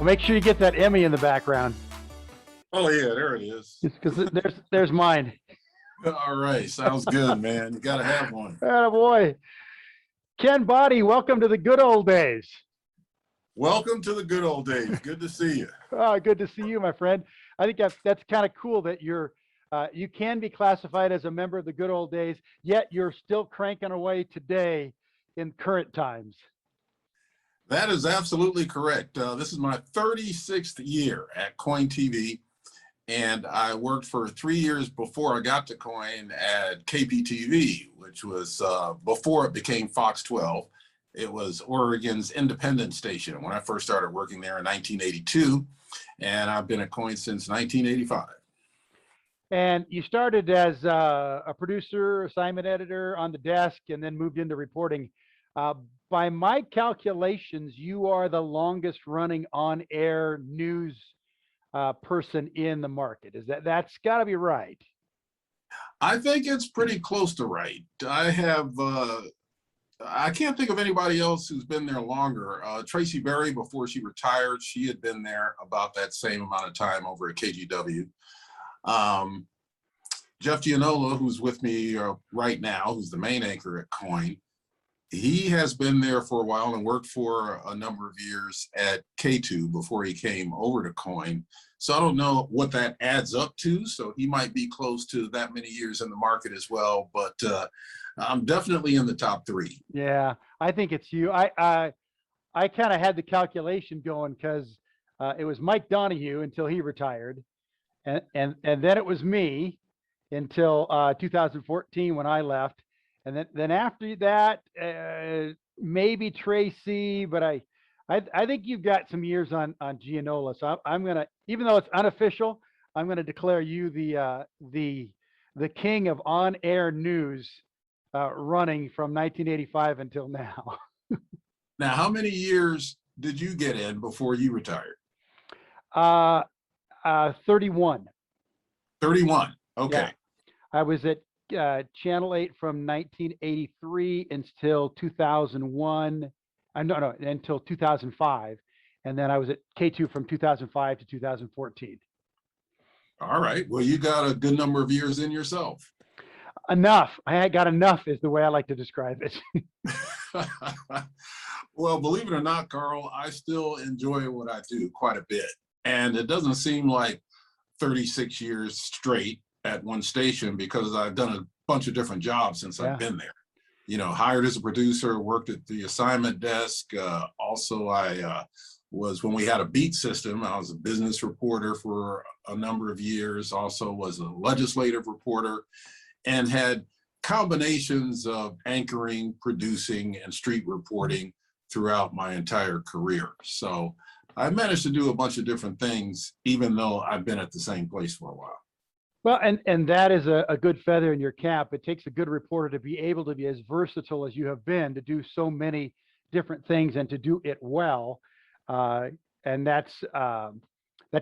make sure you get that Emmy in the background. Oh yeah, there it is. Because there's mine. All right, sounds good, man. You gotta have one. Oh boy. Ken Boddie, welcome to the good old days. Welcome to the good old days. Good to see you. Oh, good to see you, my friend. I think that's kind of cool that you can be classified as a member of the good old days, yet you're still cranking away today in current times. That is absolutely correct. This is my 36th year at KOIN-TV, and I worked for 3 years before I got to KOIN at KPTV, which was before it became Fox 12. It was Oregon's independent station when I first started working there in 1982, and I've been at KOIN since 1985. And you started as a producer, assignment editor on the desk, and then moved into reporting. By my calculations, you are the longest running on-air news person in the market. That's got to be right? I think it's pretty close to right. I can't think of anybody else who's been there longer. Tracy Barry, before she retired, she had been there about that same amount of time over at KGW. Jeff Gianola, who's with me right now, who's the main anchor at KOIN, he has been there for a while and worked for a number of years at K2 before he came over to KOIN. So I don't know what that adds up to. So he might be close to that many years in the market as well. But I'm definitely in the top three. Yeah, I think it's you. I kind of had the calculation going because it was Mike Donahue until he retired, and then it was me until 2014 when I left, and then after that maybe Tracy, but I think you've got some years on Gianola. So I'm gonna, even though it's unofficial, I'm gonna declare you the king of on-air news, running from 1985 until now. Now, how many years did you get in before you retired? 31. 31. Okay. Yeah. I was at Channel 8 from 1983 until 2001. No, until 2005. And then I was at K2 from 2005 to 2014. All right. Well, you got a good number of years in yourself. Enough. I got enough is the way I like to describe it. Well, believe it or not, Carl, I still enjoy what I do quite a bit. And it doesn't seem like 36 years straight at one station, because I've done a bunch of different jobs since I've been there. You know, hired as a producer, worked at the assignment desk. Also, I was, when we had a beat system, I was a business reporter for a number of years, also was a legislative reporter, and had combinations of anchoring, producing, and street reporting throughout my entire career. So I managed to do a bunch of different things, even though I've been at the same place for a while. Well, and that is a good feather in your cap. It takes a good reporter to be able to be as versatile as you have been, to do so many different things and to do it well. And that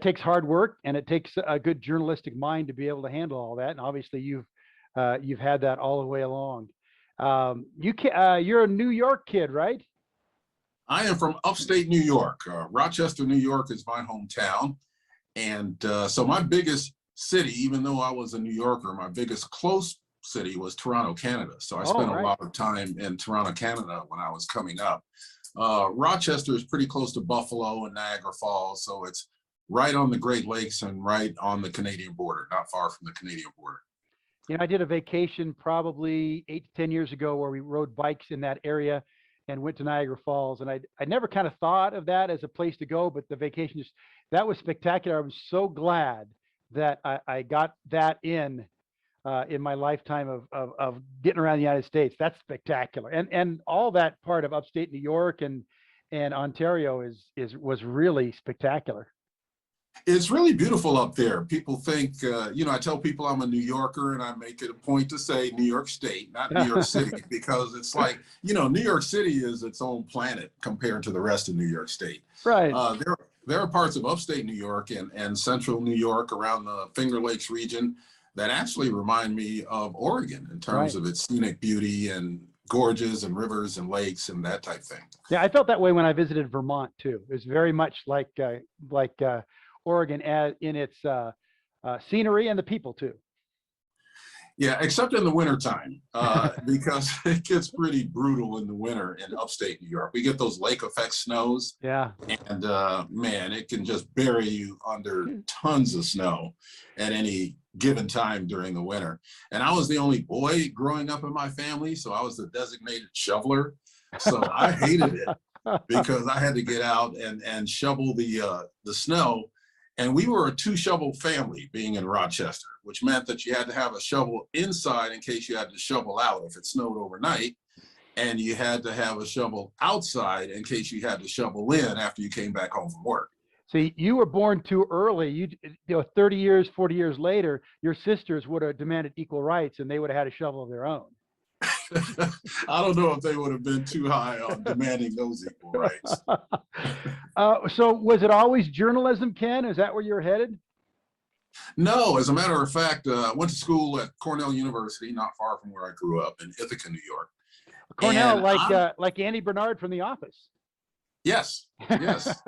takes hard work, and it takes a good journalistic mind to be able to handle all that. And obviously you've had that all the way along. You're a New York kid, right? I am from upstate New York. Rochester, New York is my hometown. And so my biggest city, even though I was a New Yorker, my biggest close city was Toronto, Canada. So I spent a lot of time in Toronto, Canada when I was coming up. Rochester is pretty close to Buffalo and Niagara Falls. So it's right on the Great Lakes and right on the Canadian border, not far from the Canadian border. You know, I did a vacation probably 8 to 10 years ago where we rode bikes in that area and went to Niagara Falls. And I never kind of thought of that as a place to go, but the vacation that was spectacular. I was so glad that I got that in my lifetime of getting around the United States. That's spectacular. And all that part of upstate New York and Ontario was really spectacular. It's really beautiful up there. People think, you know, I tell people I'm a New Yorker, and I make it a point to say New York State, not New York City, because it's like, you know, New York City is its own planet compared to the rest of New York State. Right. There are parts of upstate New York and central New York around the Finger Lakes region that actually remind me of Oregon in terms of its scenic beauty and gorges and rivers and lakes and that type thing. Yeah, I felt that way when I visited Vermont too. It was very much like Oregon in its scenery and the people too. Yeah, except in the wintertime, because it gets pretty brutal in the winter in upstate New York. We get those lake effect snows. Yeah. And man, it can just bury you under tons of snow at any given time during the winter. And I was the only boy growing up in my family, so I was the designated shoveler. So I hated it because I had to get out and shovel the snow. And we were a 2-shovel family being in Rochester, which meant that you had to have a shovel inside in case you had to shovel out if it snowed overnight. And you had to have a shovel outside in case you had to shovel in after you came back home from work. See, you were born too early. You know, 30 years, 40 years later, your sisters would have demanded equal rights and they would have had a shovel of their own. I don't know if they would have been too high on demanding those equal rights. So was it always journalism, Ken? Is that where you're headed? No, as a matter of fact, I went to school at Cornell University, not far from where I grew up in Ithaca, New York. Cornell, like Andy Bernard from The Office. Yes, yes.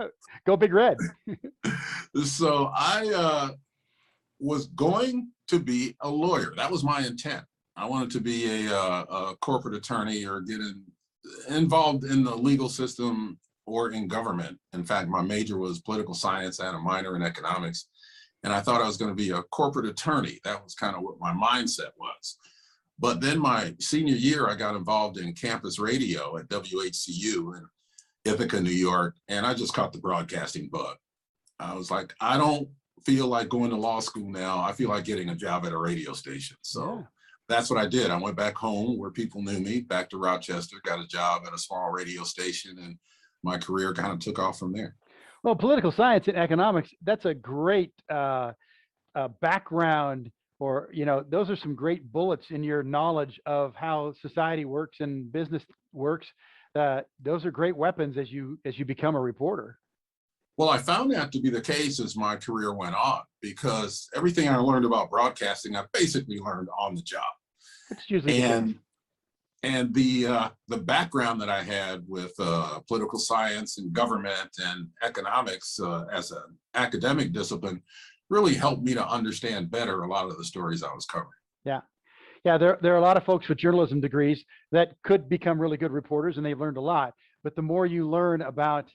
Go Big Red. So I was going to be a lawyer. That was my intent. I wanted to be a corporate attorney or get involved in the legal system or in government. In fact, my major was political science and a minor in economics. And I thought I was going to be a corporate attorney. That was kind of what my mindset was. But then my senior year, I got involved in campus radio at WHCU in Ithaca, New York. And I just caught the broadcasting bug. I was like, I don't feel like going to law school now. I feel like getting a job at a radio station. So that's what I did. I went back home where people knew me, back to Rochester, got a job at a small radio station, and my career kind of took off from there. Well, political science and economics, that's a great background, or, you know, those are some great bullets in your knowledge of how society works and business works. Those are great weapons as you become a reporter. Well, I found that to be the case as my career went on, because everything I learned about broadcasting, I basically learned on the job. That's usually and the background that I had with political science and government and economics as an academic discipline really helped me to understand better a lot of the stories I was covering. Yeah. Yeah, there are a lot of folks with journalism degrees that could become really good reporters, and they've learned a lot. But the more you learn about,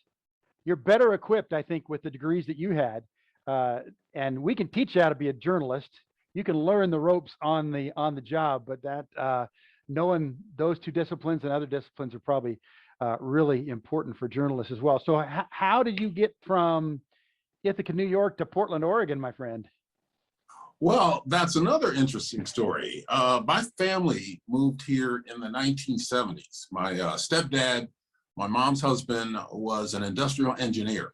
you're better equipped, I think, with the degrees that you had. And we can teach you how to be a journalist. You can learn the ropes on the job, but that knowing those two disciplines and other disciplines are probably really important for journalists as well. So how did you get from Ithaca, New York to Portland, Oregon, my friend? Well, that's another interesting story. My family moved here in the 1970s. My stepdad, my mom's husband, was an industrial engineer,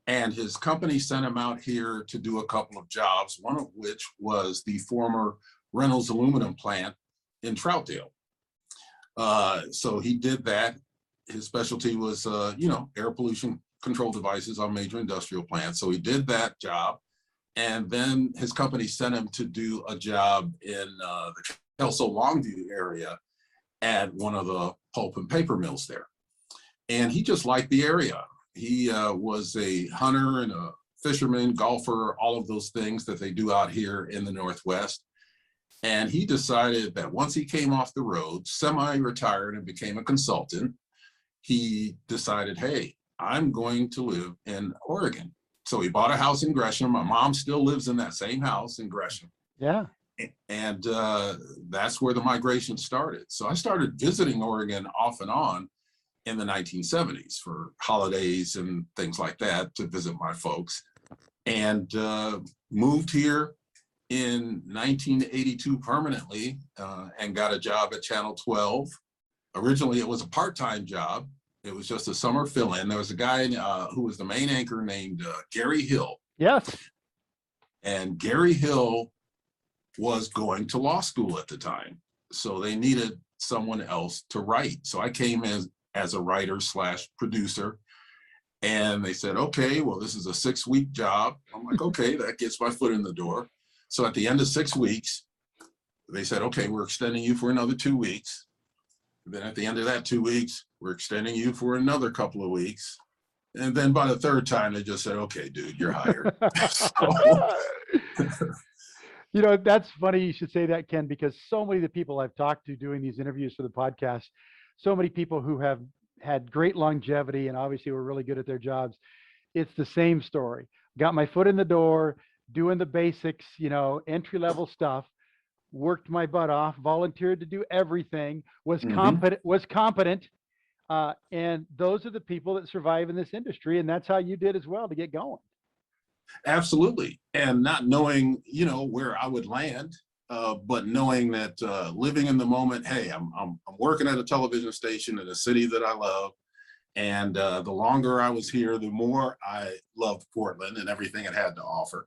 and his company sent him out here to do a couple of jobs, one of which was the former Reynolds aluminum plant in Troutdale. So he did that. His specialty was, air pollution control devices on major industrial plants. So he did that job. And then his company sent him to do a job in the Kelso Longview area at one of the pulp and paper mills there. And he just liked the area. He was a hunter and a fisherman, golfer, all of those things that they do out here in the Northwest. And he decided that once he came off the road, semi-retired and became a consultant, he decided, hey, I'm going to live in Oregon. So he bought a house in Gresham. My mom still lives in that same house in Gresham. Yeah. And that's where the migration started. So I started visiting Oregon off and on in the 1970s for holidays and things like that to visit my folks, and moved here in 1982 permanently and got a job at Channel 12. Originally, it was a part-time job. It was just a summer fill-in. There was a guy who was the main anchor named Gary Hill. Yes. And Gary Hill was going to law school at the time. So they needed someone else to write. So I came as a writer / producer. And they said, okay, well, this is a 6-week job. I'm like, okay, that gets my foot in the door. So at the end of 6 weeks, they said, okay, we're extending you for another 2 weeks. Then at the end of that 2 weeks, we're extending you for another couple of weeks. And then by the third time, they just said, okay, dude, you're hired. So, You know, that's funny you should say that, Ken, because so many of the people I've talked to doing these interviews for the podcast, so many people who have had great longevity and obviously were really good at their jobs. It's the same story. Got my foot in the door, doing the basics, you know, entry level stuff, worked my butt off, volunteered to do everything, was mhm. competent. And those are the people that survive in this industry. And that's how you did as well to get going. Absolutely. And not knowing, you know, where I would land, but knowing that living in the moment, hey, I'm working at a television station in a city that I love. And the longer I was here, the more I loved Portland and everything it had to offer.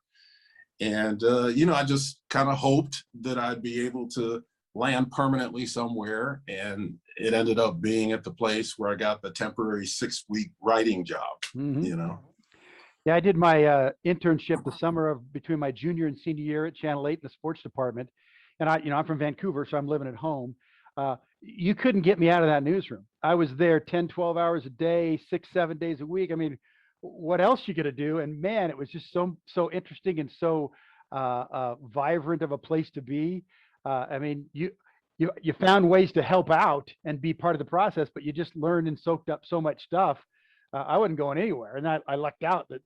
And, you know, I just kind of hoped that I'd be able to land permanently somewhere. And it ended up being at the place where I got the temporary 6-week writing job, Mm-hmm. you know. Yeah, I did my internship the summer of between my junior and senior year at Channel 8 in the sports department. And I'm from Vancouver, so I'm living at home. You couldn't get me out of that newsroom. I was there 10, 12 hours a day, 6, 7 days a week. I mean, what else you gonna do? And man, it was just so interesting and so vibrant of a place to be. I mean, you found ways to help out and be part of the process, but you just learned and soaked up so much stuff. I wasn't going anywhere, and I lucked out that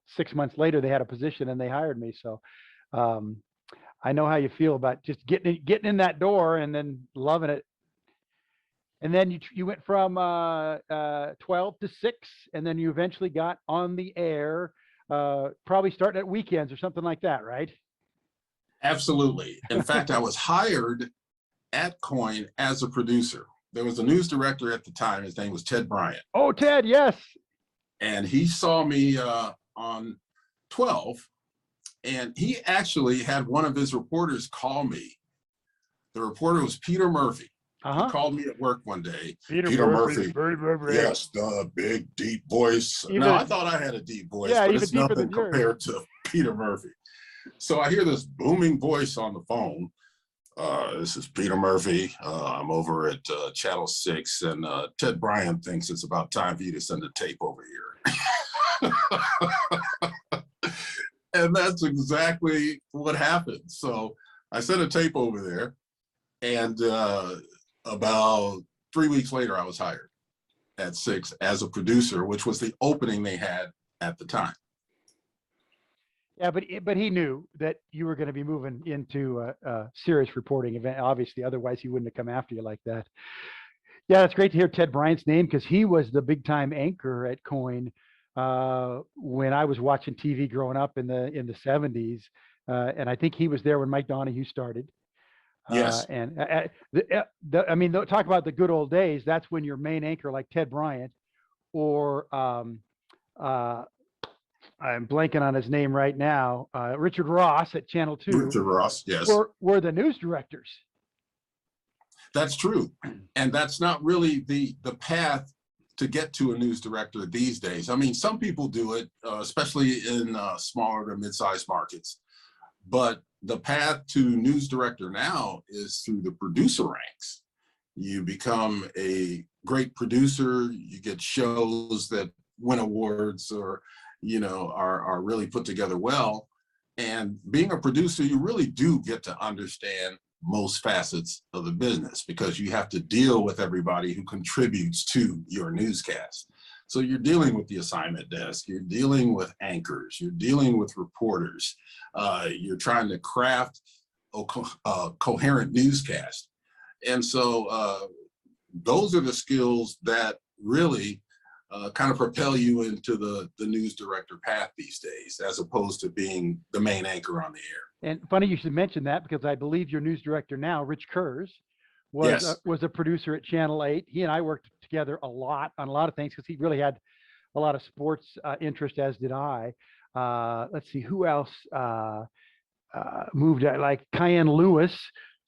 6 months later they had a position and they hired me. So um, I know how you feel about just getting in that door and then loving it. And then you went from 12 to 6, and then you eventually got on the air, probably starting at weekends or something like that, right? Absolutely. In fact, I was hired at KOIN as a producer. There was a news director at the time. His name was Ted Bryant. Oh, Ted, yes. And he saw me on 12, and he actually had one of his reporters call me. The reporter was Peter Murphy. He called me at work one day. Peter Murphy. Yes, the big deep voice. Now I thought I had a deep voice, but it's nothing compared to Peter Murphy. So I hear this booming voice on the phone. This is Peter Murphy. I'm over at Channel 6, and Ted Bryant thinks it's about time for you to send a tape over here. And that's exactly what happened. So I sent a tape over there, and about 3 weeks later, I was hired at 6 as a producer, which was the opening they had at the time. Yeah, but he knew that you were going to be moving into a serious reporting event. Obviously, otherwise he wouldn't have come after you like that. Yeah, it's great to hear Ted Bryant's name because he was the big time anchor at KOIN when I was watching TV growing up in the 70s, and I think he was there when Mike Donahue started. Yes. I mean, talk about the good old days. That's when your main anchor, like Ted Bryant, or I'm blanking on his name right now, Richard Ross at Channel 2. Richard Ross, yes. Were the news directors. That's true. And that's not really the path to get to a news director these days. I mean, some people do it, especially in smaller to mid-sized markets. But the path to news director now is through the producer ranks. You become a great producer, you get shows that win awards or are really put together well. And being a producer, you really do get to understand most facets of the business because you have to deal with everybody who contributes to your newscast. So you're dealing with the assignment desk, you're dealing with anchors, you're dealing with reporters, you're trying to craft a coherent newscast. And so those are the skills that really kind of propel you into the news director path these days, as opposed to being the main anchor on the air. And funny you should mention that because I believe your news director now, Rich Kurz, was a producer at Channel 8. He and I worked together a lot on a lot of things because he really had a lot of sports interest, as did I. Let's see, who else moved out? Like Cayenne Lewis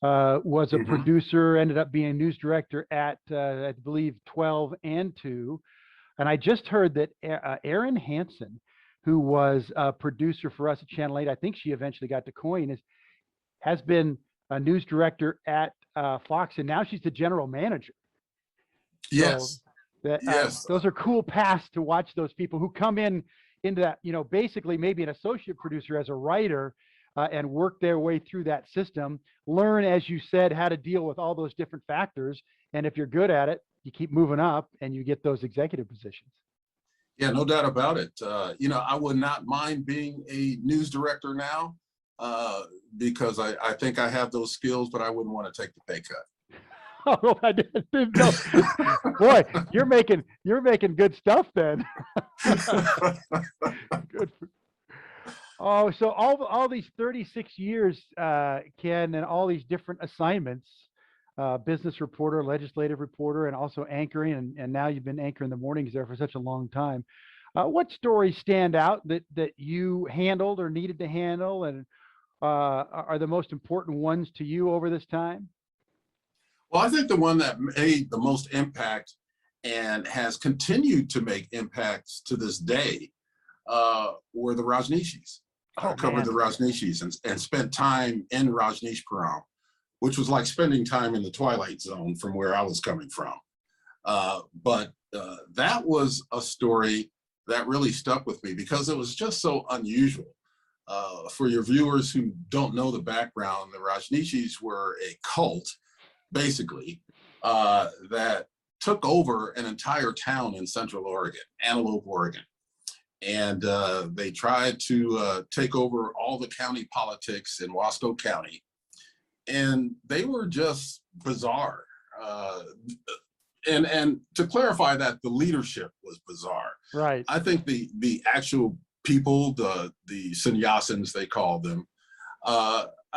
was a producer, ended up being a news director at, I believe, 12 and 2. And I just heard that Erin Hansen, who was a producer for us at Channel 8, I think she eventually got to KOIN, has been a news director at Fox, and now she's the general manager. So Yes. that Yes. those are cool paths to watch those people who come into that, basically maybe an associate producer as a writer, and work their way through that system, learn, as you said, how to deal with all those different factors. And if you're good at it, you keep moving up and you get those executive positions. Yeah, no doubt about it. I would not mind being a news director now, because I think I have those skills, but I wouldn't want to take the pay cut. Oh, I didn't know. Boy, you're making good stuff then. Good. Oh, so all these 36 years, Ken, and all these different assignments, business reporter, legislative reporter, and also anchoring, and now you've been anchoring the mornings there for such a long time. What stories stand out that you handled or needed to handle, and are the most important ones to you over this time? Well, I think the one that made the most impact and has continued to make impacts to this day were the Rajneeshees. I covered the Rajneeshees and spent time in Rajneeshpuram, which was like spending time in the Twilight Zone from where I was coming from. But that was a story that really stuck with me because it was just so unusual. For your viewers who don't know the background, the Rajneeshees were a cult, basically, that took over an entire town in Central Oregon, Antelope, Oregon. And they tried to take over all the county politics in Wasco County. And they were just bizarre. And to clarify that, the leadership was bizarre. Right. I think the actual people, the sannyasins, they called them,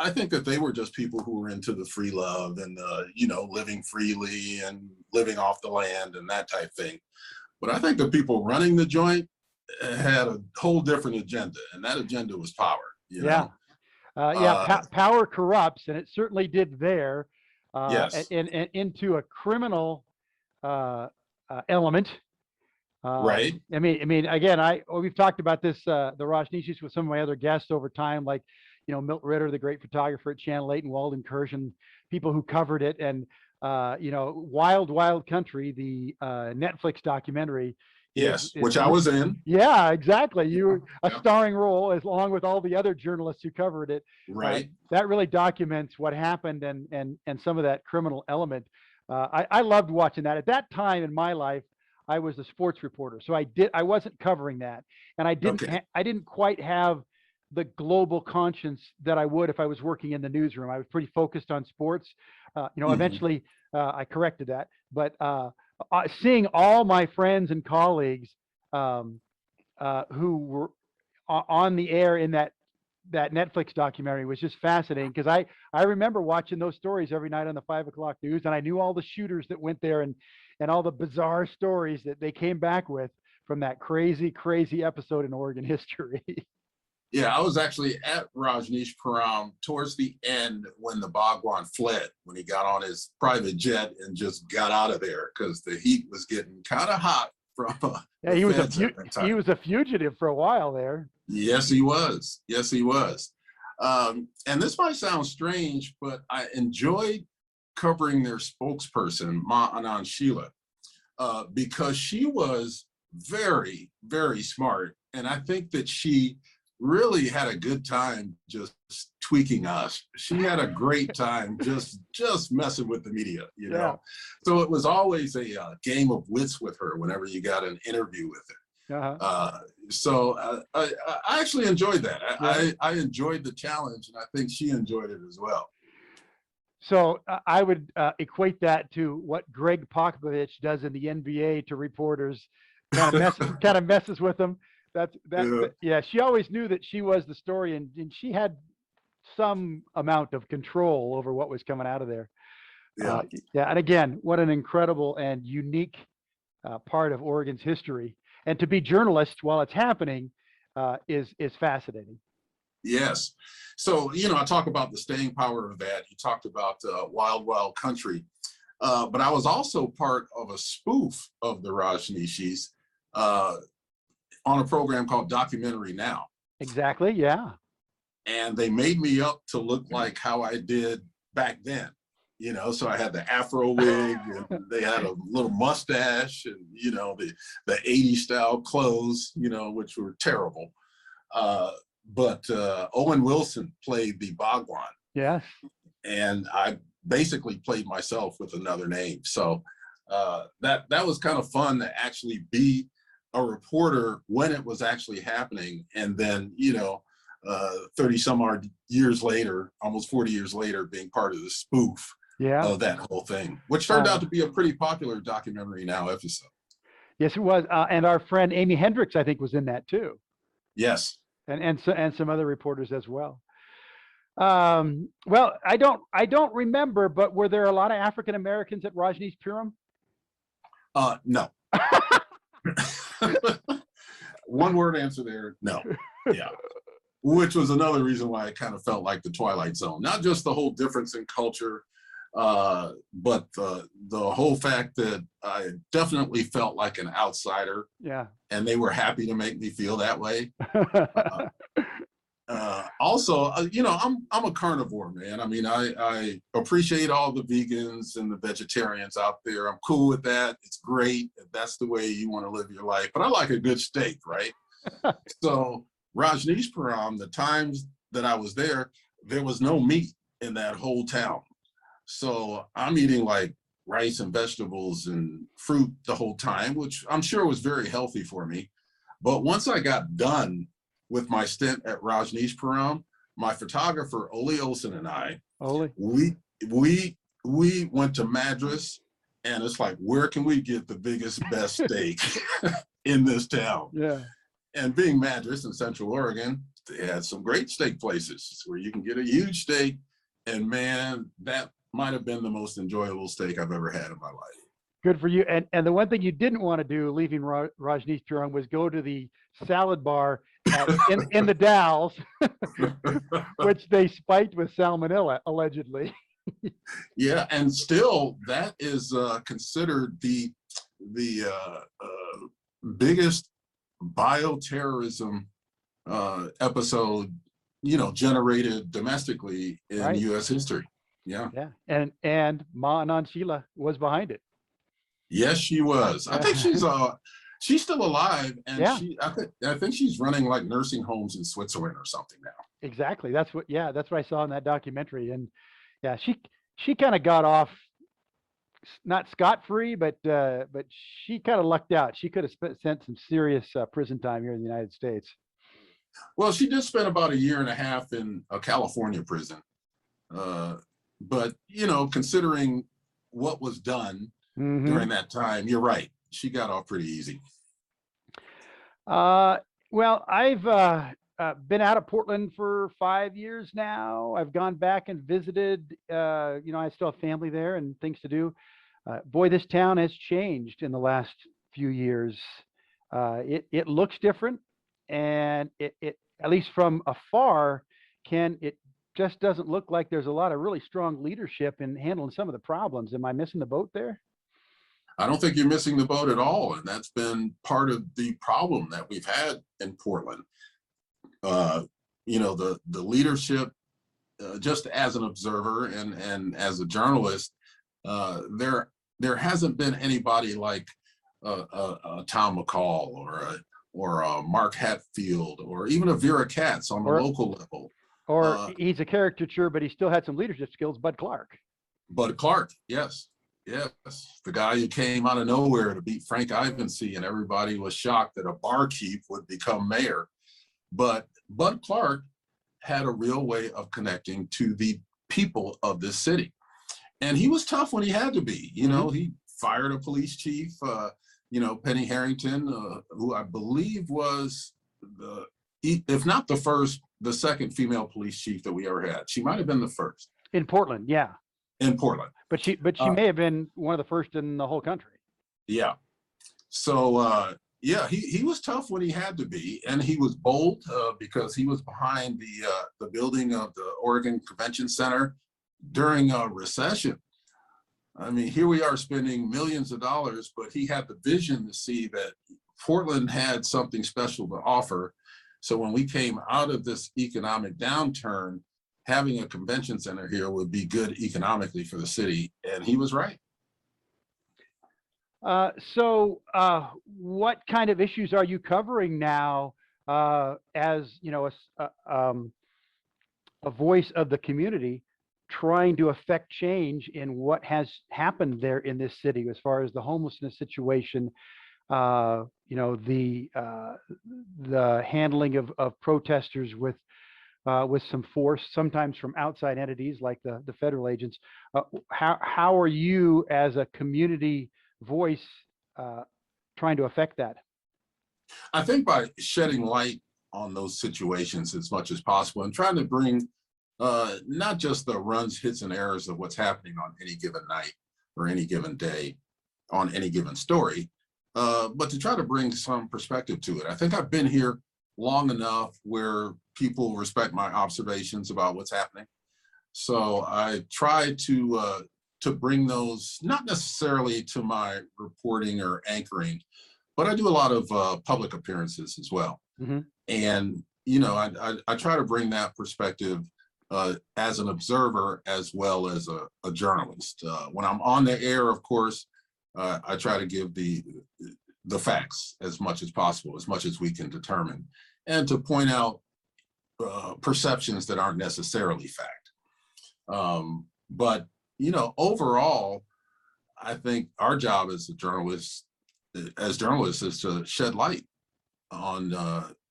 I think that they were just people who were into the free love and, living freely and living off the land and that type thing. But I think the people running the joint had a whole different agenda, and that agenda was power. Yeah. Power corrupts, and it certainly did there. Yes. And into a criminal element. Right. I mean, again, we've talked about this, the Rajneeshees, with some of my other guests over time, like, Milt Ritter, the great photographer at Channel 8, and Walden Kirschen, people who covered it. And, Wild, Wild Country, the Netflix documentary. Yes, which I was in. Yeah, exactly. You were a starring role, as along with all the other journalists who covered it. Right. That really documents what happened and some of that criminal element. I loved watching that. At that time in my life, I was a sports reporter, so I wasn't covering that, and I didn't quite have the global conscience that I would if I was working in the newsroom. I was pretty focused on sports. Eventually I corrected that, but seeing all my friends and colleagues who were on the air in that Netflix documentary was just fascinating, because I remember watching those stories every night on the 5 o'clock news, and I knew all the shooters that went there and all the bizarre stories that they came back with from that crazy, crazy episode in Oregon history. Yeah, I was actually at Rajneeshpuram towards the end when the Bhagwan fled, when he got on his private jet and just got out of there because the heat was getting kind of hot from he was a fugitive for a while there. Yes, he was. Yes, he was. And this might sound strange, but I enjoyed covering their spokesperson, Ma Anand Sheila, because she was very, very smart. And I think that she really had a good time just tweaking us. She had a great time just messing with the media, know. So it was always a game of wits with her whenever you got an interview with her. So I actually enjoyed that. I enjoyed the challenge, and I think she enjoyed it as well. So I would equate that to what Greg Popovich does in the NBA to reporters, kind of messes with them. She always knew that she was the story, and she had some amount of control over what was coming out of there. And again, what an incredible and unique part of Oregon's history. And to be journalists while it's happening is fascinating. Yes. So, I talk about the staying power of that. You talked about Wild, Wild Country. But I was also part of a spoof of the Rajneeshees on a program called Documentary Now. Exactly, yeah. And they made me up to look like how I did back then. you know, so I had the Afro wig, and they had a little mustache, and, you know, the 80s style clothes, you know, which were terrible. But Owen Wilson played the Bhagwan. Yes. And I basically played myself with another name. So that was kind of fun to actually be a reporter when it was actually happening. And then, you know, 30 some odd years later, almost 40 years later, being part of the spoof of that whole thing, which turned out to be a pretty popular documentary now episode. Yes, it was. And our friend Amy Hendricks, I think, was in that too. Yes. And some other reporters as well. Well, I don't remember, but were there a lot of African Americans at Rajneeshpuram? No. One word answer there, no. Yeah. Which was another reason why I kind of felt like the Twilight Zone. Not just the whole difference in culture, but the whole fact that I definitely felt like an outsider. Yeah. And they were happy to make me feel that way. Also, you know, I'm a carnivore, man. I mean, I appreciate all the vegans and the vegetarians out there. I'm cool with that. It's great if that's the way you want to live your life. But I like a good steak, right? So Rajneeshpuram, the times that I was there was no meat in that whole town. So I'm eating like rice and vegetables and fruit the whole time, which I'm sure was very healthy for me. But once I got done with my stint at Rajneeshpuram, my photographer, Ole Olsen, and I, we went to Madras, and it's like, where can we get the biggest, best steak in this town? Yeah. And being Madras in Central Oregon, they had some great steak places where you can get a huge steak. And man, that might have been the most enjoyable steak I've ever had in my life. Good for you. And the one thing you didn't want to do leaving Rajneeshpuram was go to the salad bar in the Dalles, which they spiked with salmonella, allegedly. Yeah, and still that is considered the biggest bioterrorism episode, you know, generated domestically in U.S. history. Yeah. Yeah. And Ma Anand Sheila was behind it. Yes, she was. I think she's still alive, and I think she's running like nursing homes in Switzerland or something now. Exactly. That's what I saw in that documentary. And yeah, she kind of got off, not scot-free, but she kind of lucked out. She could have spent some serious prison time here in the United States. Well, she did spend about 1.5 years in a California prison. But, you know, considering what was done during that time, you're right. She got off pretty easy. Well, I've been out of Portland for 5 years now. I've gone back and visited. You know, I still have family there and things to do. Boy, this town has changed in the last few years. It looks different, and it at least from afar, it just doesn't look like there's a lot of really strong leadership in handling some of the problems. Am I missing the boat there? I don't think you're missing the boat at all. And that's been part of the problem that we've had in Portland. You know, the leadership, just as an observer and as a journalist, there hasn't been anybody like a Tom McCall or a Mark Hatfield or even a Vera Katz on the local level. Or he's a caricature, but he still had some leadership skills, Bud Clark. Bud Clark, yes. Yes, the guy who came out of nowhere to beat Frank Ivancy, and everybody was shocked that a barkeep would become mayor. But Bud Clark had a real way of connecting to the people of this city. And he was tough when he had to be. You know, he fired a police chief, you know, Penny Harrington, who I believe was if not the first, the second female police chief that we ever had. She might have been the first. In Portland, yeah. In Portland. But she may have been one of the first in the whole country. Yeah. So yeah, he was tough when he had to be, and he was bold because he was behind the building of the Oregon Convention Center during a recession. I mean, here we are spending millions of dollars, but he had the vision to see that Portland had something special to offer. So when we came out of this economic downturn, having a convention center here would be good economically for the city. And he was right. What kind of issues are you covering now, as you know, a voice of the community, trying to affect change in what has happened there in this city as far as the homelessness situation, the handling of protesters with some force, sometimes from outside entities like the federal agents. How are you as a community voice trying to affect that? I think by shedding light on those situations as much as possible and trying to bring not just the runs, hits, and errors of what's happening on any given night or any given day on any given story, but to try to bring some perspective to it. I think I've been here long enough where people respect my observations about what's happening. So I try to bring those, not necessarily to my reporting or anchoring, but I do a lot of public appearances as well. Mm-hmm. And, I try to bring that perspective as an observer as well as a journalist. When I'm on the air, of course, I try to give the facts as much as possible, as much as we can determine, and to point out perceptions that aren't necessarily fact. But, overall, I think our job as journalists is to shed light on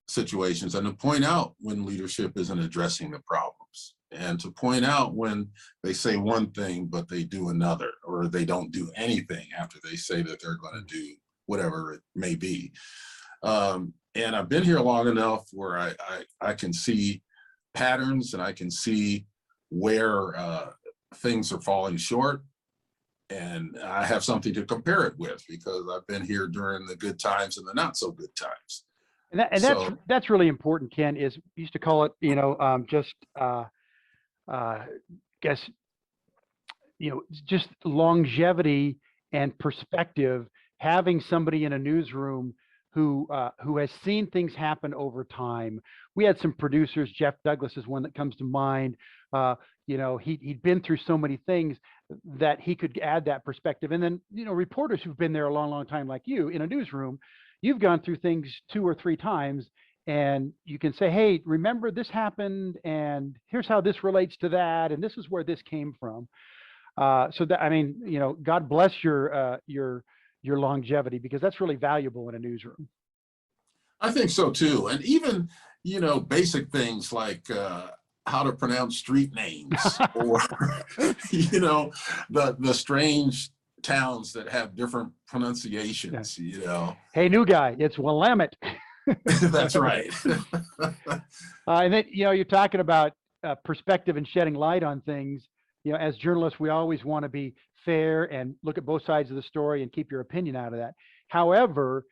situations and to point out when leadership isn't addressing the problems, and to point out when they say one thing but they do another, or they don't do anything after they say that they're going to do whatever it may be. And I've been here long enough where I can see patterns, and I can see where things are falling short, and I have something to compare it with because I've been here during the good times and the not so good times. That's really important, Ken. Is we used to call it, guess, just longevity and perspective. Having somebody in a newsroom who has seen things happen over time. We had some producers. Jeff Douglas is one that comes to mind. He'd been through so many things that he could add that perspective. And then, reporters who've been there a long, long time, like you in a newsroom, you've gone through things 2 or 3 times, and you can say, hey, remember this happened, and here's how this relates to that, and this is where this came from. God bless your longevity, because that's really valuable in a newsroom. I think so too. And even, basic things like how to pronounce street names or, the strange towns that have different pronunciations, Hey, new guy, it's Willamette. That's right. And then, you're talking about perspective and shedding light on things. As journalists, we always want to be fair and look at both sides of the story and keep your opinion out of that. However,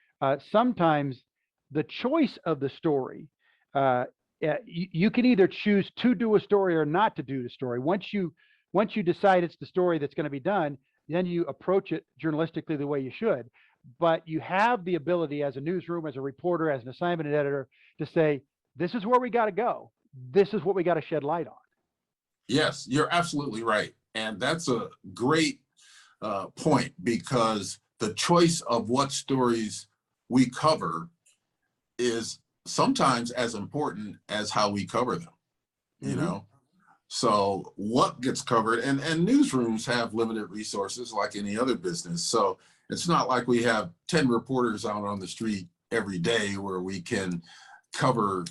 sometimes the choice of the story, you can either choose to do a story or not to do the story. Once you decide it's the story that's going to be done, then you approach it journalistically the way you should. But you have the ability as a newsroom, as a reporter, as an assignment editor, to say, this is where we got to go. This is what we got to shed light on. Yes, you're absolutely right. And that's a great point, because the choice of what stories we cover is sometimes as important as how we cover them, Mm-hmm. So what gets covered, and newsrooms have limited resources like any other business. So it's not like we have 10 reporters out on the street every day where we can cover,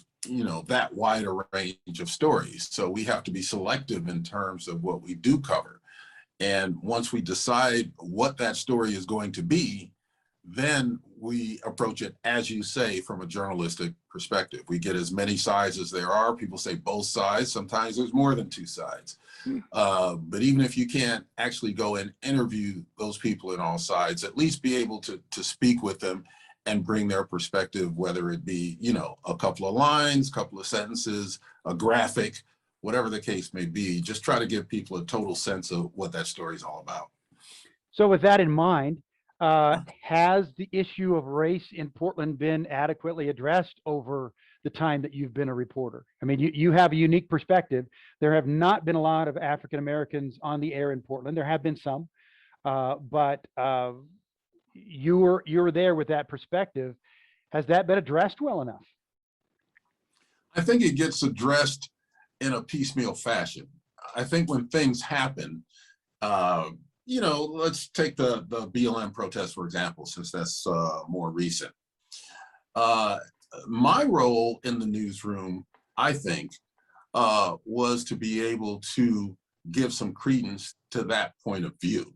that wide a range of stories. So we have to be selective in terms of what we do cover. And once we decide what that story is going to be, then we approach it, as you say, from a journalistic perspective. We get as many sides as there are. People say both sides. Sometimes there's more than 2 sides. But even if you can't actually go and interview those people in all sides, at least be able to speak with them and bring their perspective, whether it be, a couple of lines, couple of sentences, a graphic, whatever the case may be. Just try to give people a total sense of what that story is all about. So with that in mind, has the issue of race in Portland been adequately addressed over the time that you've been a reporter. I mean, you have a unique perspective. There have not been a lot of African Americans on the air in Portland. There have been some, but you were there with that perspective. Has that been addressed well enough? I think it gets addressed in a piecemeal fashion. I think when things happen, let's take the BLM protest, for example, since that's more recent. My role in the newsroom, I think, was to be able to give some credence to that point of view,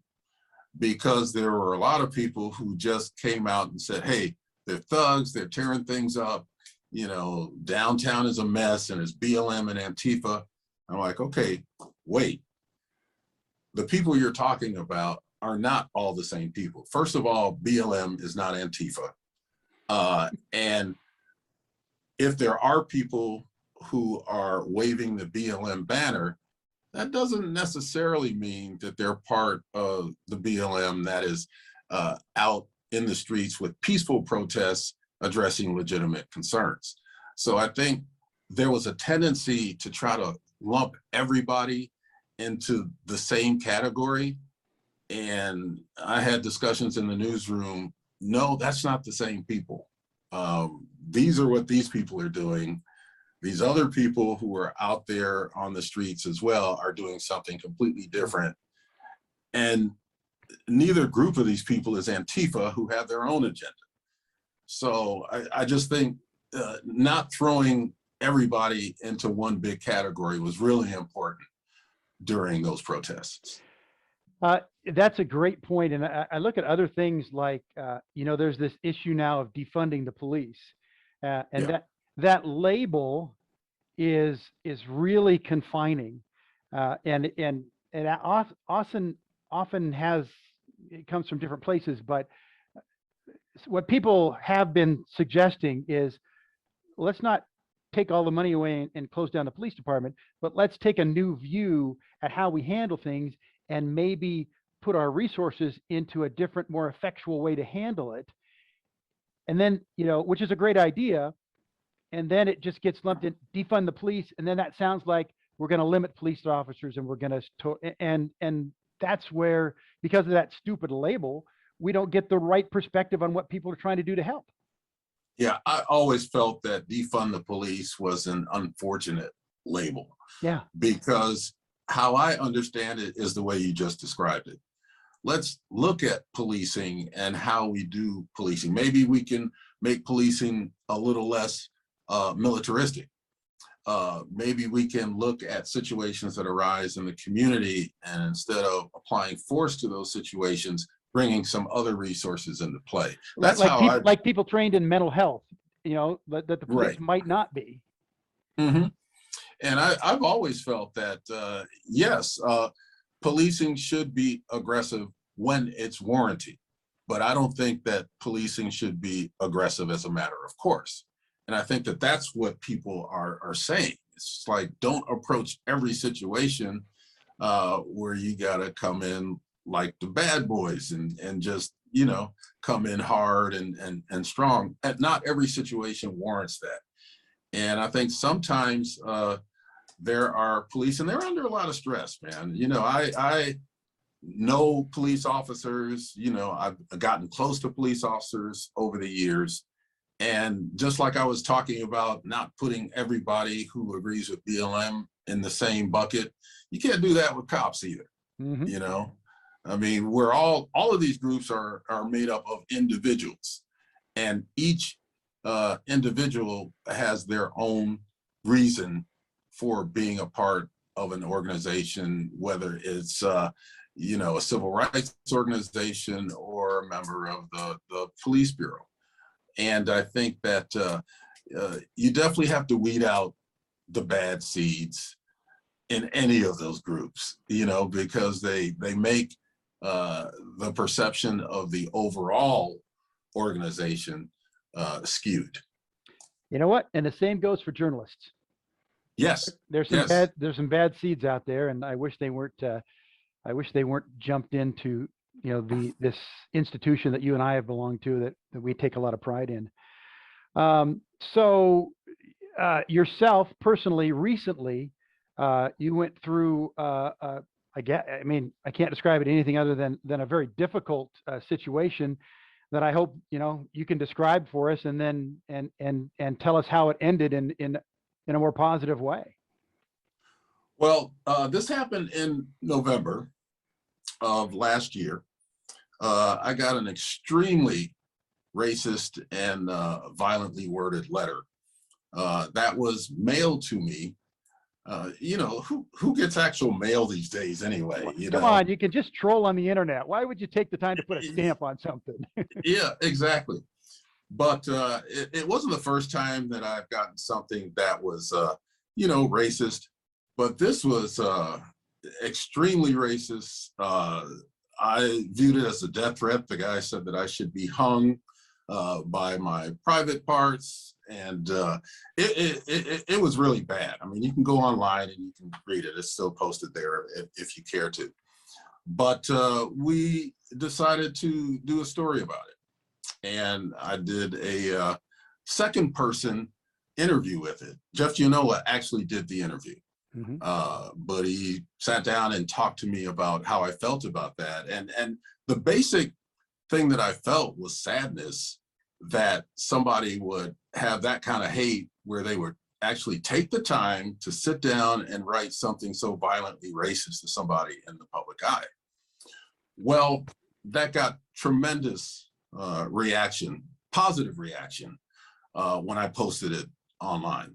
because there were a lot of people who just came out and said, hey, they're thugs, they're tearing things up, downtown is a mess and it's BLM and Antifa. I'm like, okay, wait. The people you're talking about are not all the same people. First of all, BLM is not Antifa. And if there are people who are waving the BLM banner, that doesn't necessarily mean that they're part of the BLM that is out in the streets with peaceful protests addressing legitimate concerns. So I think there was a tendency to try to lump everybody into the same category. And I had discussions in the newsroom, no, that's not the same people. These are what these people are doing. These other people who are out there on the streets as well are doing something completely different. And neither group of these people is Antifa, who have their own agenda. So I just think not throwing everybody into one big category was really important during those protests. That's a great point. And I look at other things like, there's this issue now of defunding the police. That label is really confining. And it often has, it comes from different places, but what people have been suggesting is, let's not take all the money away and close down the police department, but let's take a new view at how we handle things and maybe put our resources into a different, more effectual way to handle it. And then, which is a great idea. And then it just gets lumped in, defund the police. And then that sounds like we're going to limit police officers and we're going to, and that's where, because of that stupid label, we don't get the right perspective on what people are trying to do to help. Yeah, I always felt that defund the police was an unfortunate label. Yeah. Because how I understand it is the way you just described it. Let's look at policing and how we do policing. Maybe we can make policing a little less militaristic. Maybe we can look at situations that arise in the community, and instead of applying force to those situations, bringing some other resources into play. That's like people trained in mental health, that the police right. might not be. Mm-hmm. And I've always felt that, yes, policing should be aggressive when it's warranted, but I don't think that policing should be aggressive as a matter of course. And I think that that's what people are saying. It's like, don't approach every situation where you gotta come in like the bad boys and just, come in hard and strong. And not every situation warrants that. And I think sometimes there are police, and they're under a lot of stress, man. I know police officers, I've gotten close to police officers over the years. And just like I was talking about not putting everybody who agrees with BLM in the same bucket, you can't do that with cops either. Mm-hmm. I mean, we're all of these groups are made up of individuals, and each individual has their own reason for being a part of an organization, whether it's a civil rights organization or a member of the police bureau. And I think that you definitely have to weed out the bad seeds in any of those groups, because they make the perception of the overall organization skewed. You know what? And the same goes for journalists. Yes. There's some bad seeds out there, and I wish they weren't jumped into, this institution that you and I have belonged to that we take a lot of pride in. So yourself personally, recently, you went through, I mean, I can't describe it anything other than a very difficult situation that I hope, you can describe for us, and then, and tell us how it ended in a more positive way. Well, this happened in November of last year. I got an extremely racist and violently worded letter that was mailed to me. Who gets actual mail these days anyway? Come on, you can just troll on the internet. Why would you take the time to put a stamp on something? Yeah, exactly. But it wasn't the first time that I've gotten something that was, racist. But this was extremely racist. I viewed it as a death threat. The guy said that I should be hung by my private parts, and it was really bad. I mean, you can go online and you can read it. It's still posted there if you care to. But we decided to do a story about it, and I did a second person interview with it. Jeff Gianola actually did the interview. But he sat down and talked to me about how I felt about that. And the basic thing that I felt was sadness that somebody would have that kind of hate where they would actually take the time to sit down and write something so violently racist to somebody in the public eye. Well, that got tremendous reaction, positive reaction, when I posted it online.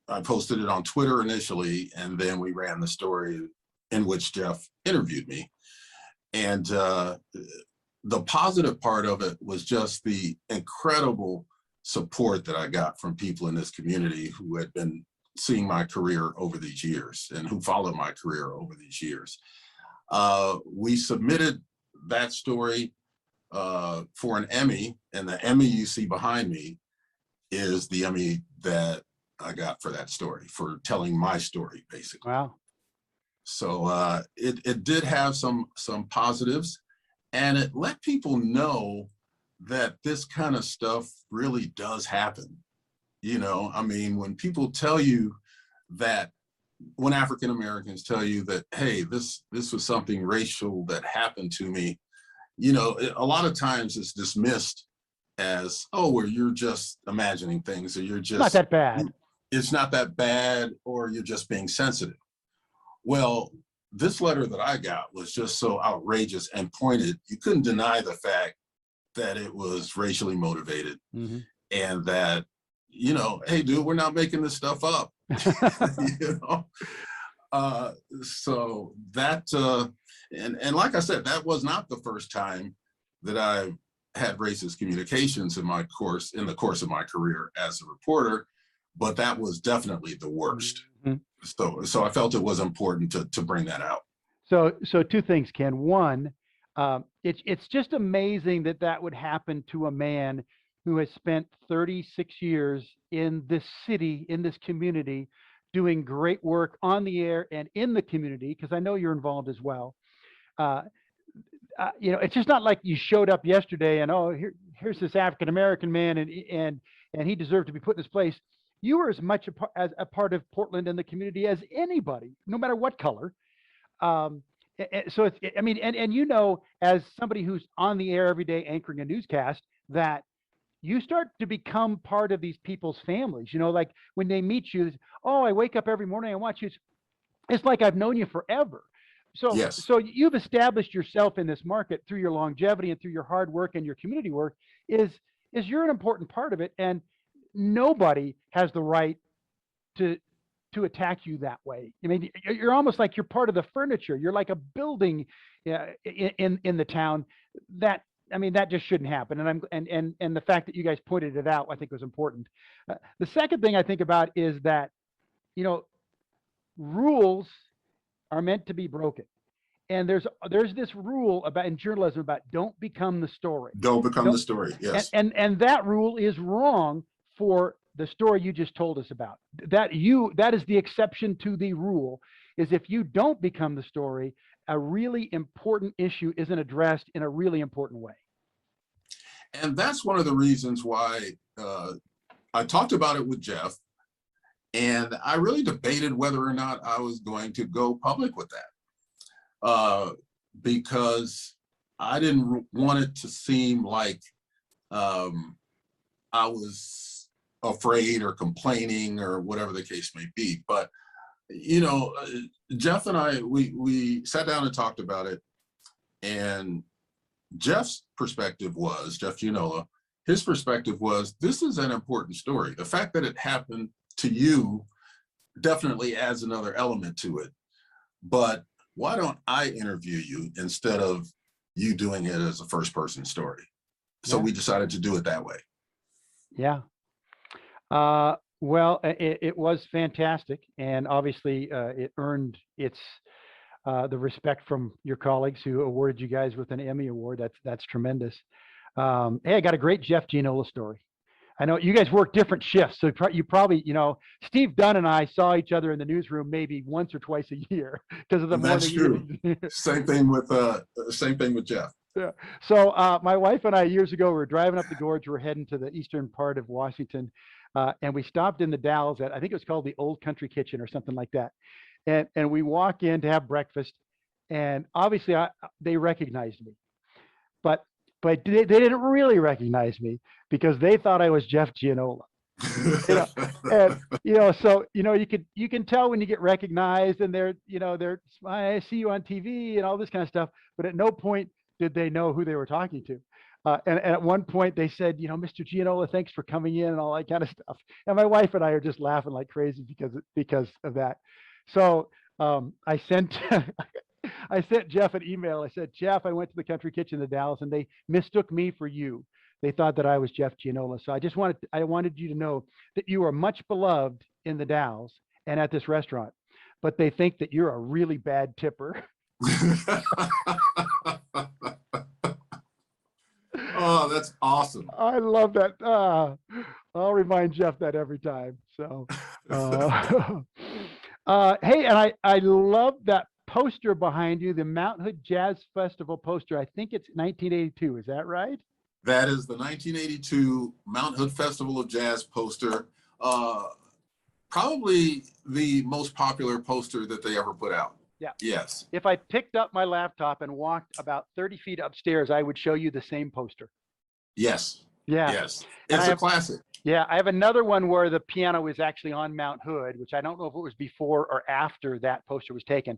I posted it on Twitter initially, and then we ran the story in which Jeff interviewed me. And the positive part of it was just the incredible support that I got from people in this community who had been seeing my career over these years and who followed my career over these years. We submitted that story for an Emmy, and the Emmy you see behind me is the Emmy that I got for that story, for telling my story, basically. Wow. So it did have some positives, and it let people know that this kind of stuff really does happen. I mean, when people tell you that, when African Americans tell you that, hey, this was something racial that happened to me, a lot of times it's dismissed as, oh, well, you're just imagining things, or you're just not that bad. It's not that bad, or you're just being sensitive. Well, this letter that I got was just so outrageous and pointed. You couldn't deny the fact that it was racially motivated, and that, hey, dude, we're not making this stuff up. So that, and like I said, that was not the first time that I had racist communications in the course of my career as a reporter, but that was definitely the worst. So I felt it was important to bring that out. So two things, Ken. One, it's just amazing that would happen to a man who has spent 36 years in this city, in this community, doing great work on the air and in the community, because I know you're involved as well. It's just not like you showed up yesterday and, oh, here's this African American man, and he deserved to be put in his place. You were as much as a part of Portland and the community as anybody, no matter what color. So it's, I mean, and as somebody who's on the air every day anchoring a newscast, that you start to become part of these people's families. Like when they meet you, oh, I wake up every morning and watch you. It's like I've known you forever. So, yes. So you've established yourself in this market through your longevity and through your hard work and your community work. Is you're an important part of it, and nobody has the right to attack you that way. I mean, you're almost like you're part of the furniture. You're like a building in the town. That just shouldn't happen. And the fact that you guys pointed it out, I think, was important. The second thing I think about is that, rules are meant to be broken. And there's this rule in journalism about don't become the story. Don't become the story. Yes. And that rule is wrong for the story you just told us about. That is the exception to the rule, is if you don't become the story, a really important issue isn't addressed in a really important way. And that's one of the reasons why I talked about it with Jeff, and I really debated whether or not I was going to go public with that, because I didn't want it to seem like I was afraid or complaining or whatever the case may be. But you know, Jeff and I, we sat down and talked about it, and Jeff's perspective was, Jeff Gianola, his perspective was, this is an important story. The fact that it happened to you definitely adds another element to it. But why don't I interview you instead of you doing it as a first person story? So we decided to do it that way. Yeah. Well, it was fantastic. And obviously it earned its the respect from your colleagues who awarded you guys with an Emmy Award. That's tremendous. Hey, I got a great Jeff Gianola story. I know you guys work different shifts, so you probably, you know, Steve Dunn and I saw each other in the newsroom maybe once or twice a year because of the That's morning. true. Same thing with Jeff. Yeah. So my wife and I years ago, we were driving up the gorge. We're heading to the eastern part of Washington, and we stopped in the Dalles at, I think it was called the Old Country Kitchen or something like that. And we walk in to have breakfast, and obviously they recognized me, but they didn't really recognize me because they thought I was Jeff Gianola. You know, and so you can tell when you get recognized, and they're I see you on TV and all this kind of stuff, but at no point did they know who they were talking to. And at one point they said, Mr. Gianola, thanks for coming in and all that kind of stuff. And my wife and I are just laughing like crazy because of that. So I sent I sent Jeff an email. I said, Jeff, I went to the Country Kitchen in the Dalles, and they mistook me for you. They thought that I was Jeff Gianola. So I wanted you to know that you are much beloved in the Dalles and at this restaurant, but they think that you're a really bad tipper. Oh, that's awesome. I love that. I'll remind Jeff that every time. So, hey, and I love that poster behind you, the Mount Hood Jazz Festival poster. I think it's 1982. Is that right? That is the 1982 Mount Hood Festival of Jazz poster. Probably the most popular poster that they ever put out. Yeah. Yes. If I picked up my laptop and walked about 30 feet upstairs, I would show you the same poster. Yes. Yeah. Yes. It's a classic. Yeah. I have another one where the piano is actually on Mount Hood, which I don't know if it was before or after that poster was taken.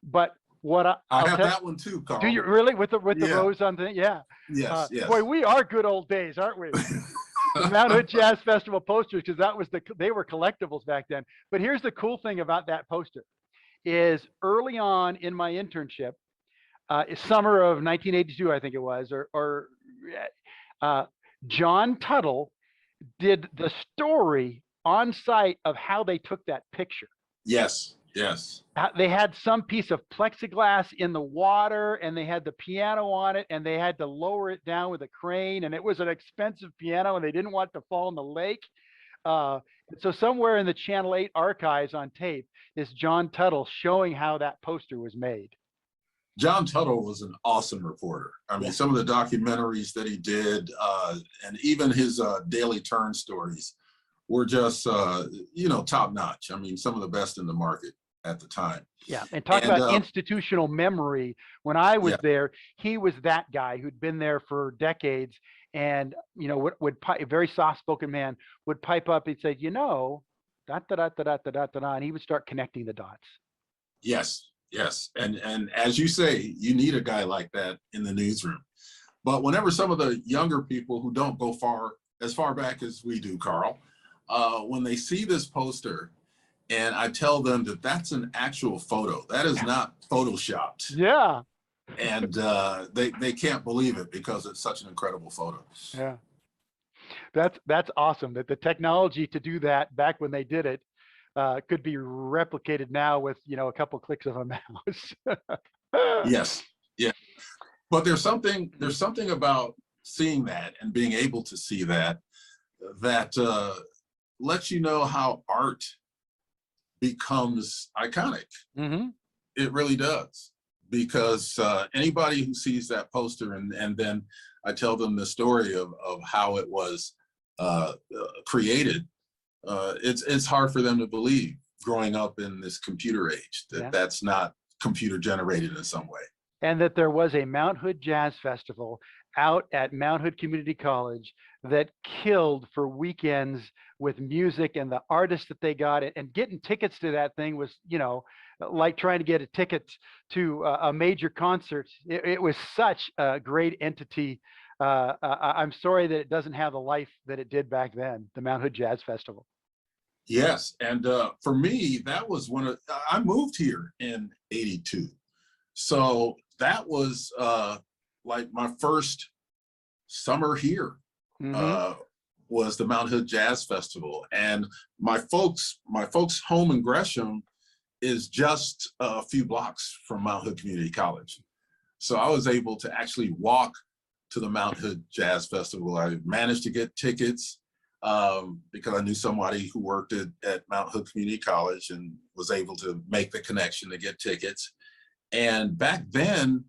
But what I have that one too, Carl. Do you really? With the rose on the, yeah. Yes. Yes. Boy, we are good old days, aren't we? The Mount Hood Jazz Festival posters, because they were collectibles back then. But here's the cool thing about that poster is early on in my internship, summer of 1982, I think it was, or John Tuttle did the story on site of how they took that picture. Yes. Yes. They had some piece of plexiglass in the water, and they had the piano on it, and they had to lower it down with a crane, and it was an expensive piano, and they didn't want it to fall in the lake. So somewhere in the Channel 8 archives on tape is John Tuttle showing how that poster was made. John Tuttle was an awesome reporter. I mean, some of the documentaries that he did, and even his Daily Turn stories were just, top notch. I mean, some of the best in the market at the time. Yeah, and talk about institutional memory. When I was there, he was that guy who'd been there for decades, and would a very soft-spoken man would pipe up. He'd say, da da da da da da da, and he would start connecting the dots. Yes, yes, and as you say, you need a guy like that in the newsroom. But whenever some of the younger people who don't go as far back as we do, Carl, when they see this poster, and I tell them that that's an actual photo, that is not photoshopped. Yeah. And they can't believe it because it's such an incredible photo. Yeah. That's awesome that the technology to do that back when they did it could be replicated now with, a couple clicks of a mouse. Yes. Yeah. But there's something about seeing that and being able to see that lets you know how art becomes iconic. Mm-hmm. It really does, because anybody who sees that poster and then I tell them the story of how it was created, it's hard for them to believe, growing up in this computer age, that that's not computer generated in some way. And that there was a Mount Hood Jazz Festival out at Mount Hood Community College that killed for weekends with music, and the artists that they got, and getting tickets to that thing was, you know, like trying to get a ticket to a major concert. It was such a great entity. I'm sorry that it doesn't have the life that it did back then, the Mount Hood Jazz Festival. Yes, and for me, that was I moved here in '82. So that was like my first summer here. Was the Mount Hood Jazz Festival. And my folks' home in Gresham is just a few blocks from Mount Hood Community College. So I was able to actually walk to the Mount Hood Jazz Festival. I managed to get tickets because I knew somebody who worked at Mount Hood Community College, and was able to make the connection to get tickets. And back then,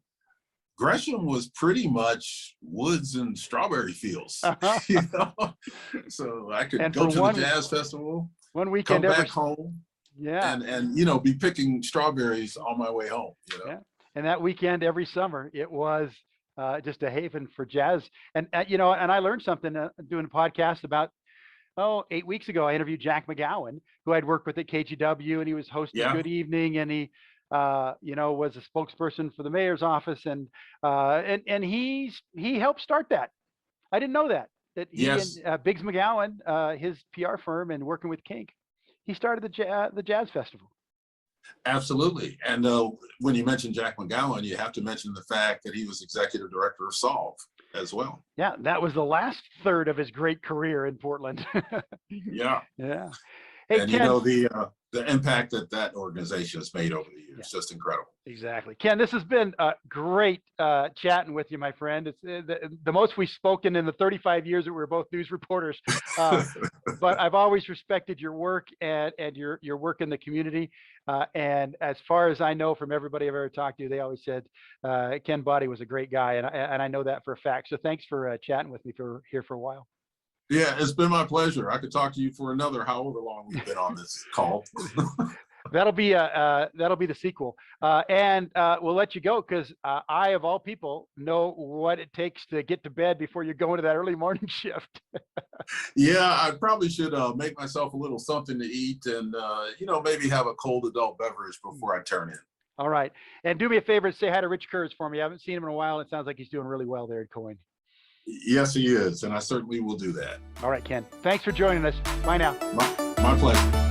Gresham was pretty much woods and strawberry fields, you know? So I could go to the jazz festival, one weekend, come back home, and you know, be picking strawberries on my way home, you know? Yeah. And that weekend every summer, it was just a haven for jazz. And you know, and I learned something doing a podcast about 8 weeks ago. I interviewed Jack McGowan, who I'd worked with at KGW, and he was hosting Good Evening, and he you know, was a spokesperson for the mayor's office, and he helped start that. I didn't know that he and Biggs McGowan, his PR firm, and working with Kink, he started the jazz festival. Absolutely. And when you mention Jack McGowan, you have to mention the fact that he was executive director of Solve as well. Yeah, that was the last third of his great career in Portland. Yeah. Hey, and Ken, you know, the impact that organization has made over the years, just incredible. Exactly. Ken, this has been great chatting with you, my friend. It's the most we've spoken in the 35 years that we were both news reporters. But I've always respected your work and your work in the community. And as far as I know from everybody I've ever talked to, they always said Ken Boddie was a great guy. And I know that for a fact. So thanks for chatting with me here for a while. Yeah, it's been my pleasure. I could talk to you for another however long we've been on this call. That'll be the sequel, and we'll let you go, because I, of all people, know what it takes to get to bed before you go into that early morning shift. Yeah, I probably should make myself a little something to eat, and you know, maybe have a cold adult beverage before I turn in. All right, and do me a favor and say hi to Rich Kurz for me. I haven't seen him in a while. It sounds like he's doing really well there at KOIN. Yes, he is, and I certainly will do that. All right, Ken. Thanks for joining us. Bye now. My pleasure.